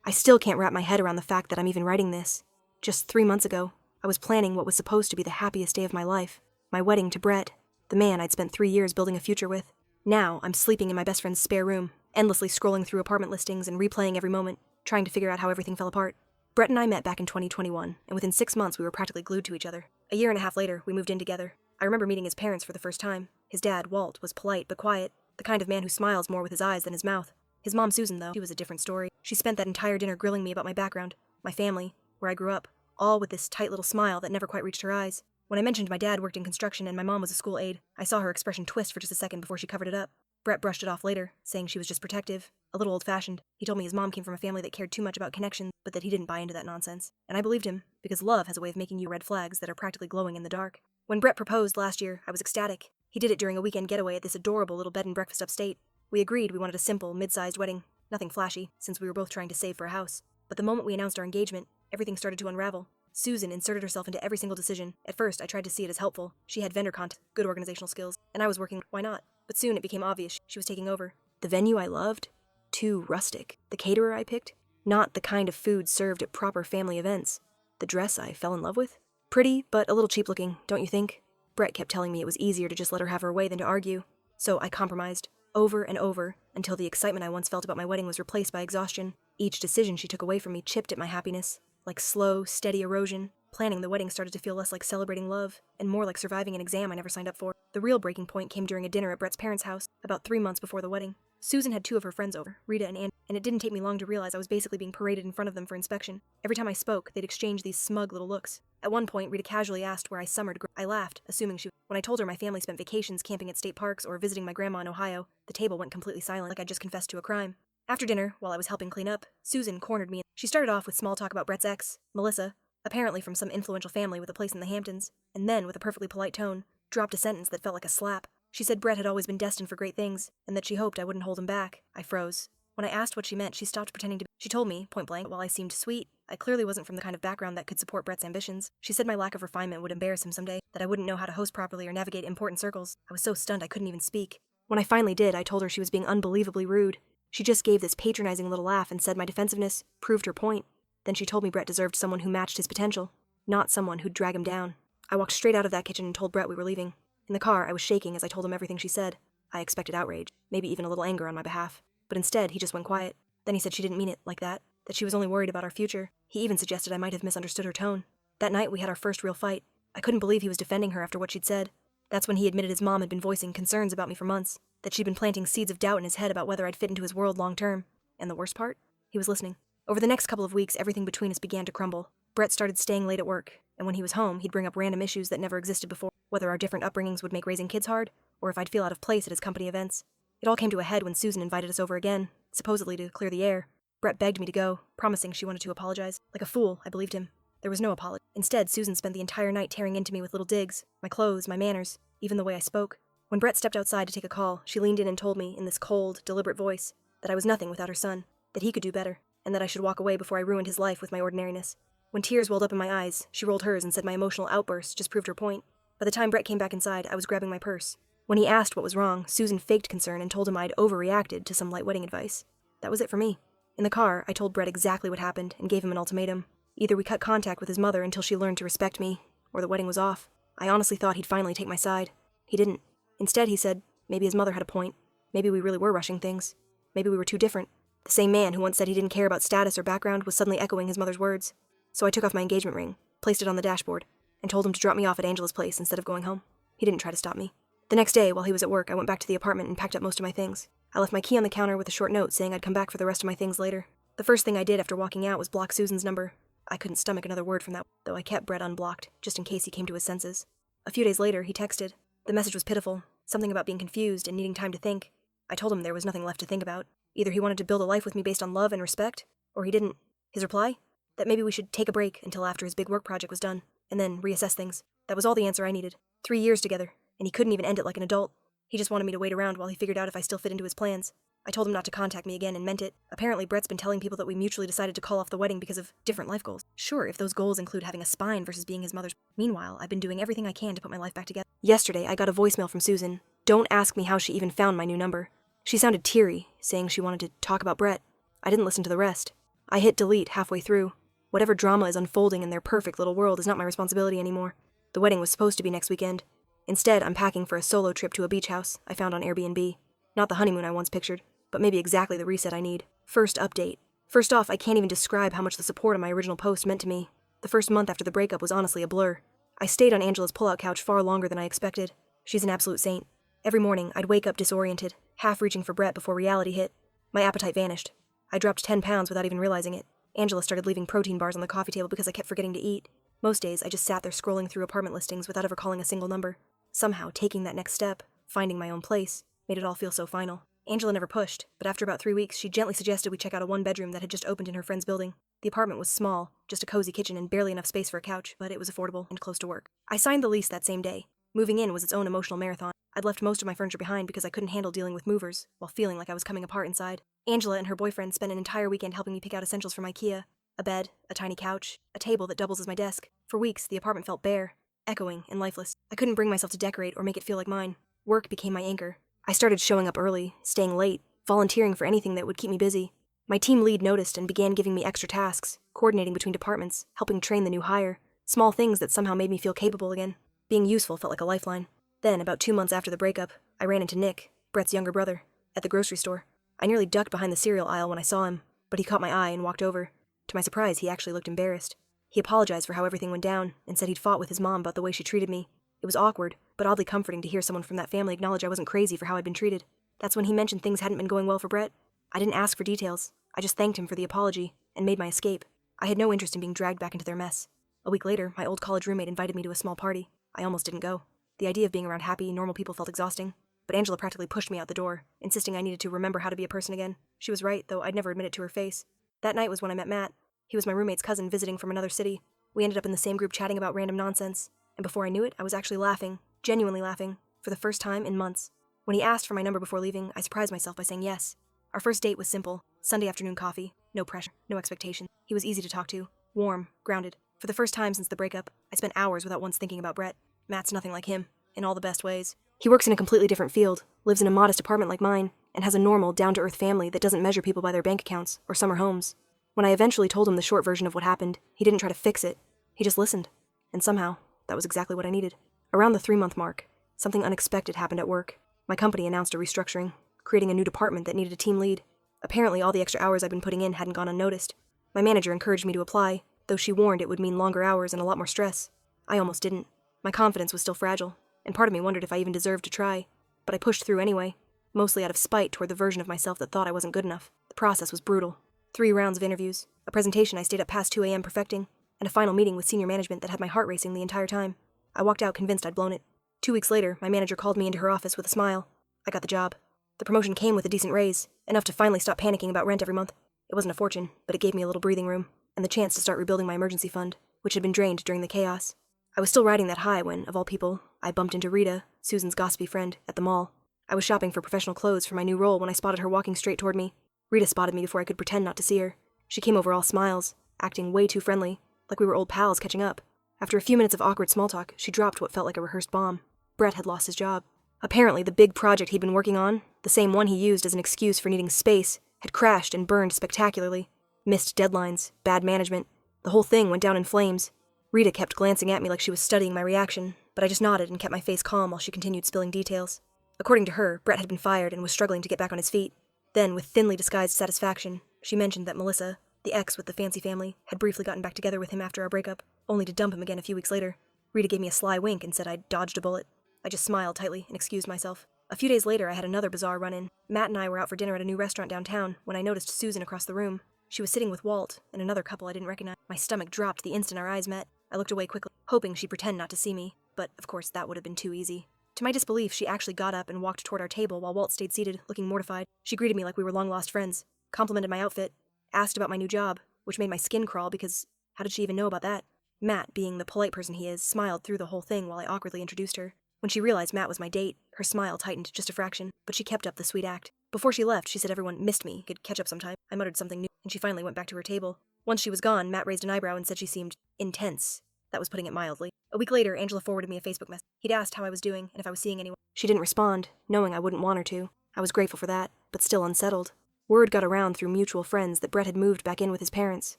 I still can't wrap my head around the fact that I'm even writing this. Just 3 months ago, I was planning what was supposed to be the happiest day of my life. My wedding to Brett, the man I'd spent 3 years building a future with. Now, I'm sleeping in my best friend's spare room, endlessly scrolling through apartment listings and replaying every moment, trying to figure out how everything fell apart. Brett and I met back in 2021, and within 6 months we were practically glued to each other. A year and a half later, we moved in together. I remember meeting his parents for the first time. His dad, Walt, was polite but quiet, the kind of man who smiles more with his eyes than his mouth. His mom, Susan, though, she was a different story. She spent that entire dinner grilling me about my background, my family, where I grew up, all with this tight little smile that never quite reached her eyes. When I mentioned my dad worked in construction and my mom was a school aide, I saw her expression twist for just a second before she covered it up. Brett brushed it off later, saying she was just protective, a little old-fashioned. He told me his mom came from a family that cared too much about connections, but that he didn't buy into that nonsense. And I believed him, because love has a way of making you red flags that are practically glowing in the dark. When Brett proposed last year, I was ecstatic. He did it during a weekend getaway at this adorable little bed and breakfast upstate. We agreed we wanted a simple, mid-sized wedding. Nothing flashy, since we were both trying to save for a house. But the moment we announced our engagement, everything started to unravel. Susan inserted herself into every single decision. At first, I tried to see it as helpful. She had vendor contacts, good organizational skills, and I was working, why not? But soon it became obvious she was taking over. The venue I loved? Too rustic. The caterer I picked? Not the kind of food served at proper family events. The dress I fell in love with? Pretty, but a little cheap looking, don't you think? Brett kept telling me it was easier to just let her have her way than to argue. So I compromised, over and over, until the excitement I once felt about my wedding was replaced by exhaustion. Each decision she took away from me chipped at my happiness. Like slow, steady erosion, planning the wedding started to feel less like celebrating love, and more like surviving an exam I never signed up for. The real breaking point came during a dinner at Brett's parents' house, about 3 months before the wedding. Susan had 2 of her friends over, Rita and Andy, and it didn't take me long to realize I was basically being paraded in front of them for inspection. Every time I spoke, they'd exchange these smug little looks. At one point, Rita casually asked where I summered. I laughed, assuming she would. When I told her my family spent vacations camping at state parks or visiting my grandma in Ohio, the table went completely silent, like I'd just confessed to a crime. After dinner, while I was helping clean up, Susan cornered me. She started off with small talk about Brett's ex, Melissa, apparently from some influential family with a place in the Hamptons, and then, with a perfectly polite tone, dropped a sentence that felt like a slap. She said Brett had always been destined for great things, and that she hoped I wouldn't hold him back. I froze. When I asked what she meant, she stopped pretending to be. She told me, point blank, while I seemed sweet, I clearly wasn't from the kind of background that could support Brett's ambitions. She said my lack of refinement would embarrass him someday, that I wouldn't know how to host properly or navigate important circles. I was so stunned I couldn't even speak. When I finally did, I told her she was being unbelievably rude. She just gave this patronizing little laugh and said my defensiveness proved her point. Then she told me Brett deserved someone who matched his potential, not someone who'd drag him down. I walked straight out of that kitchen and told Brett we were leaving. In the car, I was shaking as I told him everything she said. I expected outrage, maybe even a little anger on my behalf. But instead, he just went quiet. Then he said she didn't mean it like that she was only worried about our future. He even suggested I might have misunderstood her tone. That night, we had our first real fight. I couldn't believe he was defending her after what she'd said. That's when he admitted his mom had been voicing concerns about me for months, that she'd been planting seeds of doubt in his head about whether I'd fit into his world long term. And the worst part? He was listening. Over the next couple of weeks, everything between us began to crumble. Brett started staying late at work, and when he was home, he'd bring up random issues that never existed before, whether our different upbringings would make raising kids hard, or if I'd feel out of place at his company events. It all came to a head when Susan invited us over again, supposedly to clear the air. Brett begged me to go, promising she wanted to apologize. Like a fool, I believed him. There was no apology. Instead, Susan spent the entire night tearing into me with little digs, my clothes, my manners, even the way I spoke. When Brett stepped outside to take a call, she leaned in and told me, in this cold, deliberate voice, that I was nothing without her son, that he could do better, and that I should walk away before I ruined his life with my ordinariness. When tears welled up in my eyes, she rolled hers and said my emotional outburst just proved her point. By the time Brett came back inside, I was grabbing my purse. When he asked what was wrong, Susan faked concern and told him I'd overreacted to some light wedding advice. That was it for me. In the car, I told Brett exactly what happened and gave him an ultimatum. Either we cut contact with his mother until she learned to respect me, or the wedding was off. I honestly thought he'd finally take my side. He didn't. Instead, he said maybe his mother had a point. Maybe we really were rushing things. Maybe we were too different. The same man who once said he didn't care about status or background was suddenly echoing his mother's words. So I took off my engagement ring, placed it on the dashboard, and told him to drop me off at Angela's place instead of going home. He didn't try to stop me. The next day, while he was at work, I went back to the apartment and packed up most of my things. I left my key on the counter with a short note saying I'd come back for the rest of my things later. The first thing I did after walking out was block Susan's number. I couldn't stomach another word from that, though I kept Brett unblocked, just in case he came to his senses. A few days later, he texted. The message was pitiful, something about being confused and needing time to think. I told him there was nothing left to think about. Either he wanted to build a life with me based on love and respect, or he didn't. His reply? That maybe we should take a break until after his big work project was done, and then reassess things. That was all the answer I needed. 3 years together, and he couldn't even end it like an adult. He just wanted me to wait around while he figured out if I still fit into his plans. I told him not to contact me again and meant it. Apparently, Brett's been telling people that we mutually decided to call off the wedding because of different life goals. Sure, if those goals include having a spine versus being his mother's. Meanwhile, I've been doing everything I can to put my life back together. Yesterday, I got a voicemail from Susan. Don't ask me how she even found my new number. She sounded teary, saying she wanted to talk about Brett. I didn't listen to the rest. I hit delete halfway through. Whatever drama is unfolding in their perfect little world is not my responsibility anymore. The wedding was supposed to be next weekend. Instead, I'm packing for a solo trip to a beach house I found on Airbnb. Not the honeymoon I once pictured, but maybe exactly the reset I need. First update. First off, I can't even describe how much the support on my original post meant to me. The first month after the breakup was honestly a blur. I stayed on Angela's pull-out couch far longer than I expected. She's an absolute saint. Every morning, I'd wake up disoriented, half reaching for Brett before reality hit. My appetite vanished. I dropped 10 pounds without even realizing it. Angela started leaving protein bars on the coffee table because I kept forgetting to eat. Most days, I just sat there scrolling through apartment listings without ever calling a single number. Somehow, taking that next step, finding my own place, made it all feel so final. Angela never pushed, but after about 3 weeks, she gently suggested we check out a one-bedroom that had just opened in her friend's building. The apartment was small, just a cozy kitchen and barely enough space for a couch, but it was affordable and close to work. I signed the lease that same day. Moving in was its own emotional marathon. I'd left most of my furniture behind because I couldn't handle dealing with movers, while feeling like I was coming apart inside. Angela and her boyfriend spent an entire weekend helping me pick out essentials from IKEA. A bed, a tiny couch, a table that doubles as my desk. For weeks, the apartment felt bare, echoing, and lifeless. I couldn't bring myself to decorate or make it feel like mine. Work became my anchor. I started showing up early, staying late, volunteering for anything that would keep me busy. My team lead noticed and began giving me extra tasks, coordinating between departments, helping train the new hire. Small things that somehow made me feel capable again. Being useful felt like a lifeline. Then, about 2 months after the breakup, I ran into Nick, Brett's younger brother, at the grocery store. I nearly ducked behind the cereal aisle when I saw him, but he caught my eye and walked over. To my surprise, he actually looked embarrassed. He apologized for how everything went down and said he'd fought with his mom about the way she treated me. It was awkward, but oddly comforting to hear someone from that family acknowledge I wasn't crazy for how I'd been treated. That's when he mentioned things hadn't been going well for Brett. I didn't ask for details. I just thanked him for the apology and made my escape. I had no interest in being dragged back into their mess. A week later, my old college roommate invited me to a small party. I almost didn't go. The idea of being around happy, normal people felt exhausting. But Angela practically pushed me out the door, insisting I needed to remember how to be a person again. She was right, though I'd never admit it to her face. That night was when I met Matt. He was my roommate's cousin visiting from another city. We ended up in the same group chatting about random nonsense. And before I knew it, I was actually laughing, genuinely laughing, for the first time in months. When he asked for my number before leaving, I surprised myself by saying yes. Our first date was simple. Sunday afternoon coffee. No pressure, no expectation. He was easy to talk to. Warm, grounded. For the first time since the breakup, I spent hours without once thinking about Brett. Matt's nothing like him, in all the best ways. He works in a completely different field, lives in a modest apartment like mine, and has a normal, down-to-earth family that doesn't measure people by their bank accounts or summer homes. When I eventually told him the short version of what happened, he didn't try to fix it. He just listened. And somehow, that was exactly what I needed. Around the 3-month mark, something unexpected happened at work. My company announced a restructuring, creating a new department that needed a team lead. Apparently, all the extra hours I'd been putting in hadn't gone unnoticed. My manager encouraged me to apply, though she warned it would mean longer hours and a lot more stress. I almost didn't. My confidence was still fragile, and part of me wondered if I even deserved to try. But I pushed through anyway, mostly out of spite toward the version of myself that thought I wasn't good enough. The process was brutal. 3 rounds of interviews, a presentation I stayed up past 2 a.m. perfecting, and a final meeting with senior management that had my heart racing the entire time. I walked out convinced I'd blown it. 2 weeks later, my manager called me into her office with a smile. I got the job. The promotion came with a decent raise, enough to finally stop panicking about rent every month. It wasn't a fortune, but it gave me a little breathing room, and the chance to start rebuilding my emergency fund, which had been drained during the chaos. I was still riding that high when, of all people, I bumped into Rita, Susan's gossipy friend, at the mall. I was shopping for professional clothes for my new role when I spotted her walking straight toward me. Rita spotted me before I could pretend not to see her. She came over all smiles, acting way too friendly, like we were old pals catching up. After a few minutes of awkward small talk, she dropped what felt like a rehearsed bomb. Brett had lost his job. Apparently, the big project he'd been working on, the same one he used as an excuse for needing space, had crashed and burned spectacularly. Missed deadlines, bad management. The whole thing went down in flames. Rita kept glancing at me like she was studying my reaction, but I just nodded and kept my face calm while she continued spilling details. According to her, Brett had been fired and was struggling to get back on his feet. Then, with thinly disguised satisfaction, she mentioned that Melissa, the ex with the fancy family, had briefly gotten back together with him after our breakup, only to dump him again a few weeks later. Rita gave me a sly wink and said I'd dodged a bullet. I just smiled tightly and excused myself. A few days later, I had another bizarre run-in. Matt and I were out for dinner at a new restaurant downtown when I noticed Susan across the room. She was sitting with Walt and another couple I didn't recognize. My stomach dropped the instant our eyes met. I looked away quickly, hoping she'd pretend not to see me, but of course that would have been too easy. To my disbelief, she actually got up and walked toward our table while Walt stayed seated, looking mortified. She greeted me like we were long-lost friends, complimented my outfit, asked about my new job, which made my skin crawl because how did she even know about that? Matt, being the polite person he is, smiled through the whole thing while I awkwardly introduced her. When she realized Matt was my date, her smile tightened just a fraction, but she kept up the sweet act. Before she left, she said everyone missed me, could catch up sometime. I muttered something new, and she finally went back to her table. Once she was gone, Matt raised an eyebrow and said she seemed intense. That was putting it mildly. A week later, Angela forwarded me a Facebook message. He'd asked how I was doing and if I was seeing anyone. She didn't respond, knowing I wouldn't want her to. I was grateful for that, but still unsettled. Word got around through mutual friends that Brett had moved back in with his parents.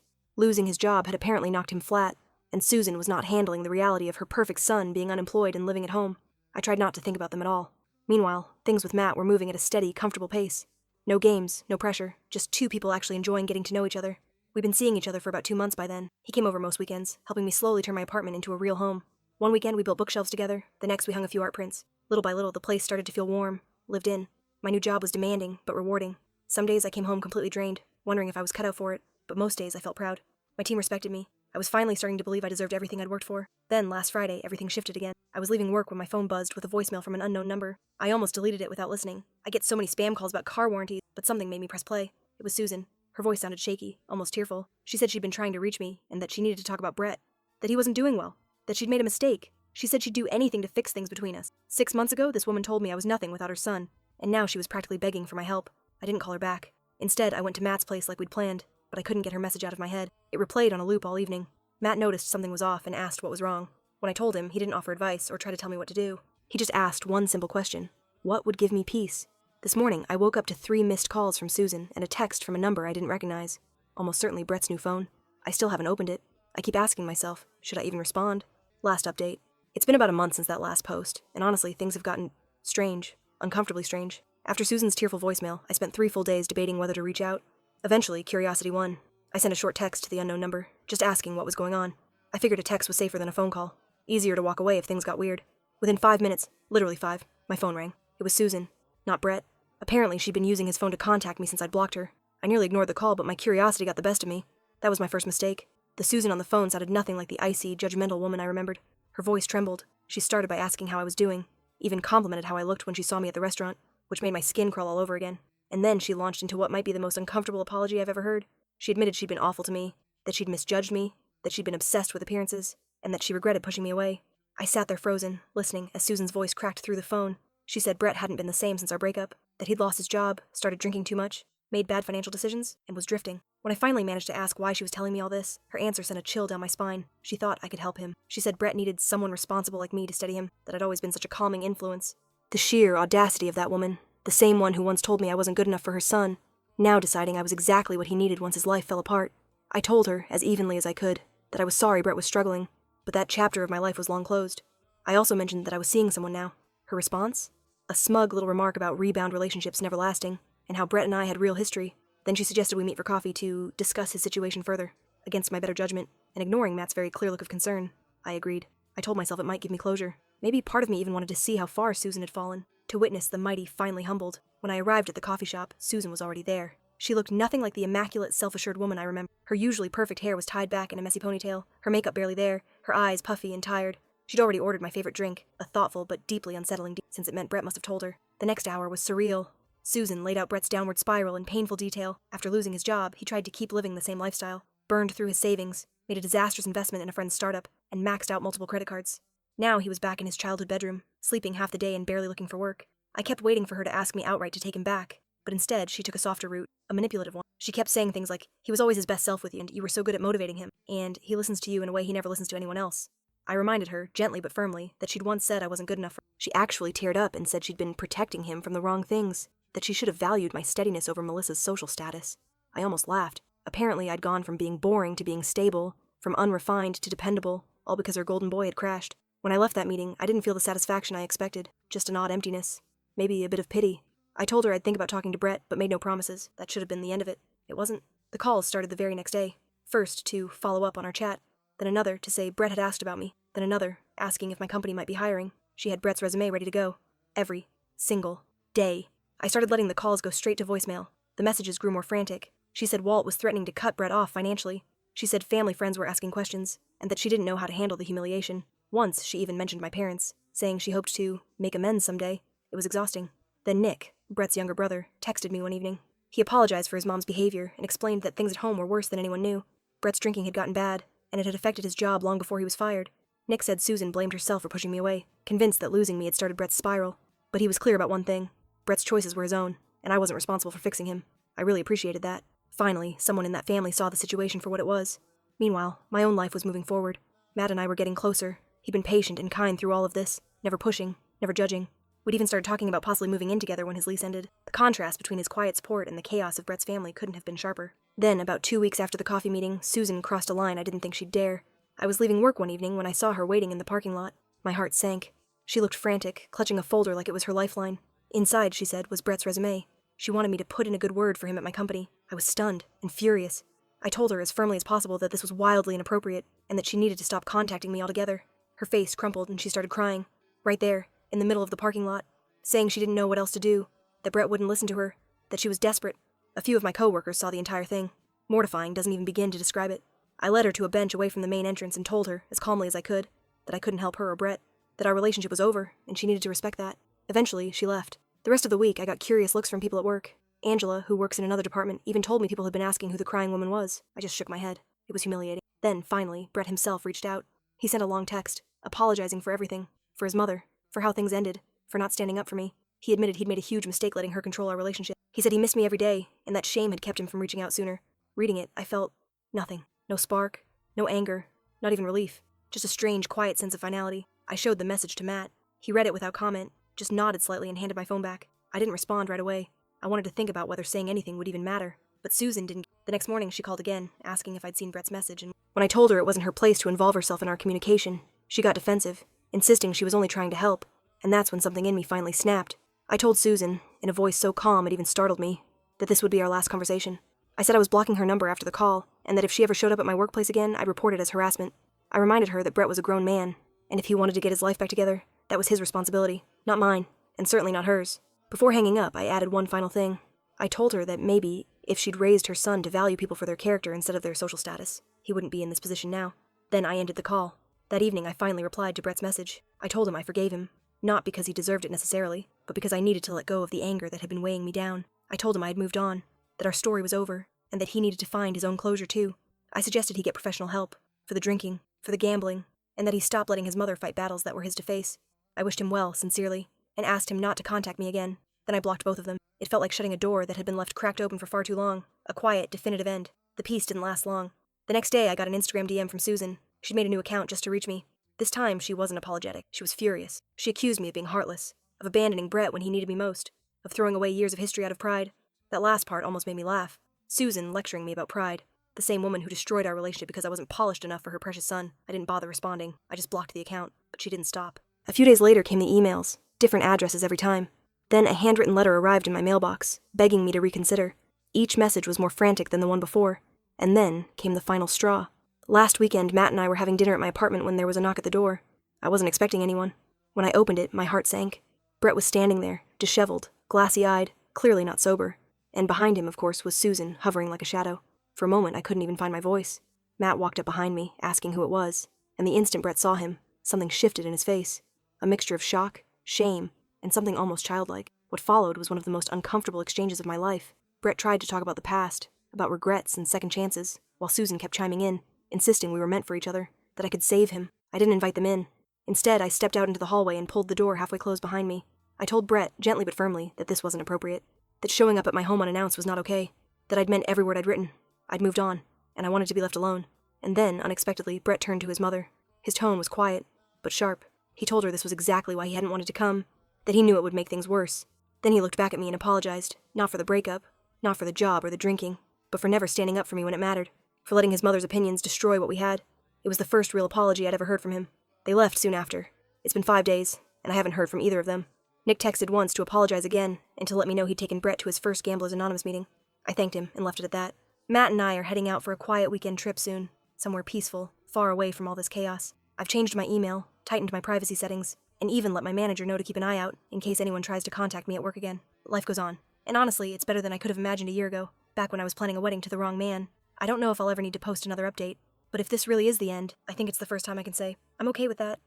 Losing his job had apparently knocked him flat, and Susan was not handling the reality of her perfect son being unemployed and living at home. I tried not to think about them at all. Meanwhile, things with Matt were moving at a steady, comfortable pace. No games, no pressure, just two people actually enjoying getting to know each other. We'd been seeing each other for about 2 months by then. He came over most weekends, helping me slowly turn my apartment into a real home. One weekend we built bookshelves together, the next we hung a few art prints. Little by little, the place started to feel warm, lived in. My new job was demanding, but rewarding. Some days I came home completely drained, wondering if I was cut out for it, but most days I felt proud. My team respected me. I was finally starting to believe I deserved everything I'd worked for. Then, last Friday, everything shifted again. I was leaving work when my phone buzzed with a voicemail from an unknown number. I almost deleted it without listening. I get so many spam calls about car warranties, but something made me press play. It was Susan. Her voice sounded shaky, almost tearful. She said she'd been trying to reach me, and that she needed to talk about Brett. That he wasn't doing well. That she'd made a mistake. She said she'd do anything to fix things between us. 6 months ago, this woman told me I was nothing without her son, and now she was practically begging for my help. I didn't call her back. Instead, I went to Matt's place like we'd planned, but I couldn't get her message out of my head. It replayed on a loop all evening. Matt noticed something was off and asked what was wrong. When I told him, he didn't offer advice or try to tell me what to do. He just asked one simple question. What would give me peace? This morning, I woke up to 3 missed calls from Susan and a text from a number I didn't recognize. Almost certainly Brett's new phone. I still haven't opened it. I keep asking myself, should I even respond? Last update. It's been about a month since that last post, and honestly, things have gotten strange. Uncomfortably strange. After Susan's tearful voicemail, I spent 3 full days debating whether to reach out. Eventually, curiosity won. I sent a short text to the unknown number, just asking what was going on. I figured a text was safer than a phone call. Easier to walk away if things got weird. Within 5 minutes, literally 5, my phone rang. It was Susan, not Brett. Apparently, she'd been using his phone to contact me since I'd blocked her. I nearly ignored the call, but my curiosity got the best of me. That was my first mistake. The Susan on the phone sounded nothing like the icy, judgmental woman I remembered. Her voice trembled. She started by asking how I was doing, even complimented how I looked when she saw me at the restaurant, which made my skin crawl all over again. And then she launched into what might be the most uncomfortable apology I've ever heard. She admitted she'd been awful to me, that she'd misjudged me, that she'd been obsessed with appearances, and that she regretted pushing me away. I sat there frozen, listening as Susan's voice cracked through the phone. She said Brett hadn't been the same since our breakup, that he'd lost his job, started drinking too much, made bad financial decisions, and was drifting. When I finally managed to ask why she was telling me all this, her answer sent a chill down my spine. She thought I could help him. She said Brett needed someone responsible like me to steady him, that I'd always been such a calming influence. The sheer audacity of that woman, the same one who once told me I wasn't good enough for her son, now deciding I was exactly what he needed once his life fell apart. I told her, as evenly as I could, that I was sorry Brett was struggling, but that chapter of my life was long closed. I also mentioned that I was seeing someone now. Her response? A smug little remark about rebound relationships never lasting, and how Brett and I had real history. Then she suggested we meet for coffee to discuss his situation further, against my better judgment, and ignoring Matt's very clear look of concern. I agreed. I told myself it might give me closure. Maybe part of me even wanted to see how far Susan had fallen, to witness the mighty finally humbled. When I arrived at the coffee shop, Susan was already there. She looked nothing like the immaculate, self-assured woman I remember. Her usually perfect hair was tied back in a messy ponytail, her makeup barely there, her eyes puffy and tired. She'd already ordered my favorite drink, a thoughtful but deeply unsettling since it meant Brett must have told her. The next hour was surreal. Susan laid out Brett's downward spiral in painful detail. After losing his job, he tried to keep living the same lifestyle, burned through his savings, made a disastrous investment in a friend's startup, and maxed out multiple credit cards. Now he was back in his childhood bedroom, sleeping half the day and barely looking for work. I kept waiting for her to ask me outright to take him back, but instead she took a softer route, a manipulative one. She kept saying things like, he was always his best self with you and you were so good at motivating him, and he listens to you in a way he never listens to anyone else. I reminded her, gently but firmly, that she'd once said I wasn't good enough for her. She actually teared up and said she'd been protecting him from the wrong things, that she should have valued my steadiness over Melissa's social status. I almost laughed. Apparently I'd gone from being boring to being stable, from unrefined to dependable, all because her golden boy had crashed. When I left that meeting, I didn't feel the satisfaction I expected, just an odd emptiness. Maybe a bit of pity. I told her I'd think about talking to Brett, but made no promises. That should have been the end of it. It wasn't. The calls started the very next day. First, to follow up on our chat. Then another, to say Brett had asked about me. Then another, asking if my company might be hiring. She had Brett's resume ready to go. Every single day. I started letting the calls go straight to voicemail. The messages grew more frantic. She said Walt was threatening to cut Brett off financially. She said family friends were asking questions, and that she didn't know how to handle the humiliation. Once, she even mentioned my parents, saying she hoped to make amends someday. It was exhausting. Then Nick, Brett's younger brother, texted me one evening. He apologized for his mom's behavior and explained that things at home were worse than anyone knew. Brett's drinking had gotten bad, and it had affected his job long before he was fired. Nick said Susan blamed herself for pushing me away, convinced that losing me had started Brett's spiral. But he was clear about one thing. Brett's choices were his own, and I wasn't responsible for fixing him. I really appreciated that. Finally, someone in that family saw the situation for what it was. Meanwhile, my own life was moving forward. Matt and I were getting closer. He'd been patient and kind through all of this, never pushing, never judging. We'd even started talking about possibly moving in together when his lease ended. The contrast between his quiet support and the chaos of Brett's family couldn't have been sharper. Then, about 2 weeks after the coffee meeting, Susan crossed a line I didn't think she'd dare. I was leaving work one evening when I saw her waiting in the parking lot. My heart sank. She looked frantic, clutching a folder like it was her lifeline. Inside, she said, was Brett's resume. She wanted me to put in a good word for him at my company. I was stunned and furious. I told her as firmly as possible that this was wildly inappropriate and that she needed to stop contacting me altogether. Her face crumpled and she started crying. Right there, in the middle of the parking lot, saying she didn't know what else to do, that Brett wouldn't listen to her, that she was desperate. A few of my coworkers saw the entire thing. Mortifying doesn't even begin to describe it. I led her to a bench away from the main entrance and told her, as calmly as I could, that I couldn't help her or Brett, that our relationship was over, and she needed to respect that. Eventually, she left. The rest of the week, I got curious looks from people at work. Angela, who works in another department, even told me people had been asking who the crying woman was. I just shook my head. It was humiliating. Then, finally, Brett himself reached out. He sent a long text, apologizing for everything. For his mother. For how things ended. For not standing up for me. He admitted he'd made a huge mistake letting her control our relationship. He said he missed me every day, and that shame had kept him from reaching out sooner. Reading it, I felt nothing. No spark. No anger. Not even relief. Just a strange, quiet sense of finality. I showed the message to Matt. He read it without comment, just nodded slightly and handed my phone back. I didn't respond right away. I wanted to think about whether saying anything would even matter. But Susan didn't. The next morning she called again, asking if I'd seen Brett's message, and when I told her it wasn't her place to involve herself in our communication, she got defensive, insisting she was only trying to help. And that's when something in me finally snapped. I told Susan, in a voice so calm it even startled me, that this would be our last conversation. I said I was blocking her number after the call, and that if she ever showed up at my workplace again, I'd report it as harassment. I reminded her that Brett was a grown man, and if he wanted to get his life back together, that was his responsibility, not mine, and certainly not hers. Before hanging up, I added one final thing. I told her that maybe, if she'd raised her son to value people for their character instead of their social status, he wouldn't be in this position now. Then I ended the call. That evening, I finally replied to Brett's message. I told him I forgave him, not because he deserved it necessarily, but because I needed to let go of the anger that had been weighing me down. I told him I had moved on, that our story was over, and that he needed to find his own closure too. I suggested he get professional help, for the drinking, for the gambling, and that he stop letting his mother fight battles that were his to face. I wished him well, sincerely, and asked him not to contact me again. Then I blocked both of them. It felt like shutting a door that had been left cracked open for far too long. A quiet, definitive end. The peace didn't last long. The next day I got an Instagram DM from Susan. She'd made a new account just to reach me. This time she wasn't apologetic. She was furious. She accused me of being heartless, of abandoning Brett when he needed me most, of throwing away years of history out of pride. That last part almost made me laugh. Susan lecturing me about pride. The same woman who destroyed our relationship because I wasn't polished enough for her precious son. I didn't bother responding. I just blocked the account, but she didn't stop. A few days later came the emails, different addresses every time. Then a handwritten letter arrived in my mailbox, begging me to reconsider. Each message was more frantic than the one before. And then came the final straw. Last weekend, Matt and I were having dinner at my apartment when there was a knock at the door. I wasn't expecting anyone. When I opened it, my heart sank. Brett was standing there, disheveled, glassy-eyed, clearly not sober. And behind him, of course, was Susan, hovering like a shadow. For a moment, I couldn't even find my voice. Matt walked up behind me, asking who it was, and the instant Brett saw him, something shifted in his face. A mixture of shock, shame, and something almost childlike. What followed was one of the most uncomfortable exchanges of my life. Brett tried to talk about the past, about regrets and second chances, while Susan kept chiming in, insisting we were meant for each other, that I could save him. I didn't invite them in. Instead, I stepped out into the hallway and pulled the door halfway closed behind me. I told Brett, gently but firmly, that this wasn't appropriate, that showing up at my home unannounced was not okay, that I'd meant every word I'd written. I'd moved on, and I wanted to be left alone. And then, unexpectedly, Brett turned to his mother. His tone was quiet, but sharp. He told her this was exactly why he hadn't wanted to come, that he knew it would make things worse. Then he looked back at me and apologized, not for the breakup, not for the job or the drinking, but for never standing up for me when it mattered, for letting his mother's opinions destroy what we had. It was the first real apology I'd ever heard from him. They left soon after. It's been 5 days, and I haven't heard from either of them. Nick texted once to apologize again, and to let me know he'd taken Brett to his first Gamblers Anonymous meeting. I thanked him and left it at that. Matt and I are heading out for a quiet weekend trip soon, somewhere peaceful, far away from all this chaos. I've changed my email, tightened my privacy settings, and even let my manager know to keep an eye out in case anyone tries to contact me at work again. Life goes on. And honestly, it's better than I could have imagined a year ago, back when I was planning a wedding to the wrong man. I don't know if I'll ever need to post another update, but if this really is the end, I think it's the first time I can say, I'm okay with that.